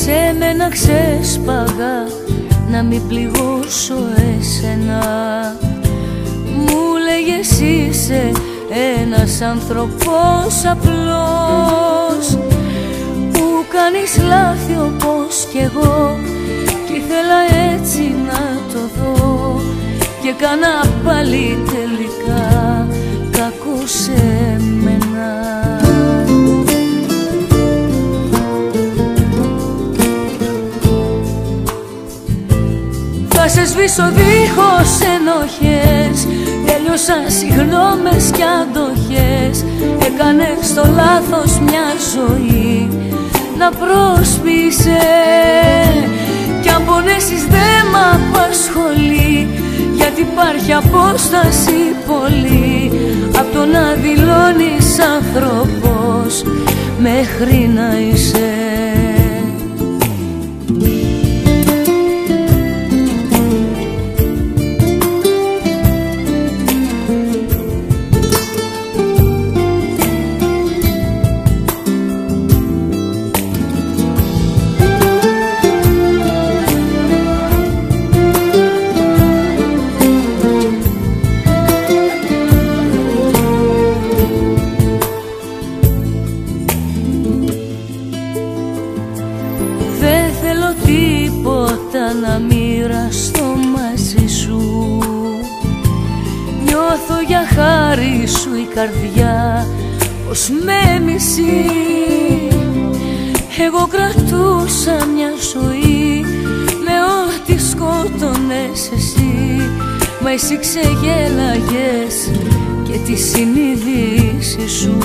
σε μένα ξέσπαγα να μην πληγώσω εσένα. Μου λέγες είσαι ένας άνθρωπος απλός που κάνεις λάθη όπως κι εγώ, κι ήθελα έτσι να το δω και κάνα πάλι τελικά κακό σε μένα. Θα σε σβήσω δίχως ενοχές, τέλειωσαν συγγνώμες κι αντοχές. Έκανες το λάθος μια ζωή να προσποιείσαι, κι αν πονέσεις δε μ' απασχολεί, γιατί υπάρχει απόσταση πολύ απ' το να δηλώνεις άνθρωπος μέχρι να είσαι. Τίποτα να μοιραστώ μαζί σου, νιώθω για χάρη σου η καρδιά πως με μισεί. Εγώ κρατούσα μια ζωή με ό,τι σκότωνες εσύ, μα εσύ ξεγέλαγες και τη συνείδηση σου.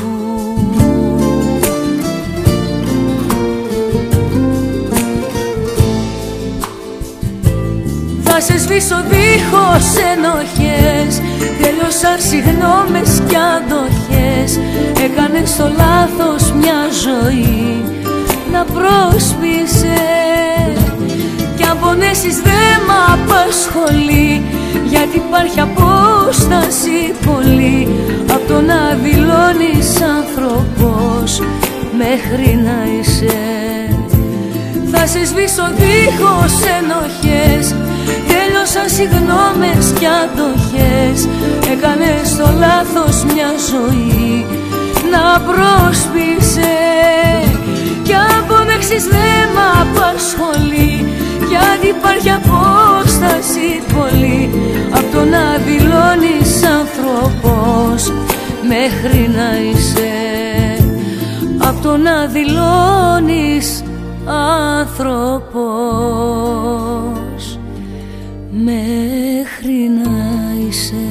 Θα σε σβήσω δίχως ενοχές, τέλειωσαν συγγνώμες κι αντοχές. Έκανες το λάθος μια ζωή να προσποιείσαι, κι αν πονέσεις δε μ' απασχολεί, γιατί υπάρχει απόσταση πολύ απ' το να δηλώνεις άνθρωπος μέχρι να είσαι. Θα σε σβήσω δίχως ενοχές, τέλειωσαν συγγνώμες κι αντοχές. Έκανες το λάθος μια ζωή να προσποιείσαι, κι αν πονέξεις δε μ' απασχολεί, γιατί υπάρχει απόσταση πολύ απ' το να δηλώνεις άνθρωπος μέχρι να είσαι. Απ' το να δηλώνεις άνθρωπος μέχρι να είσαι.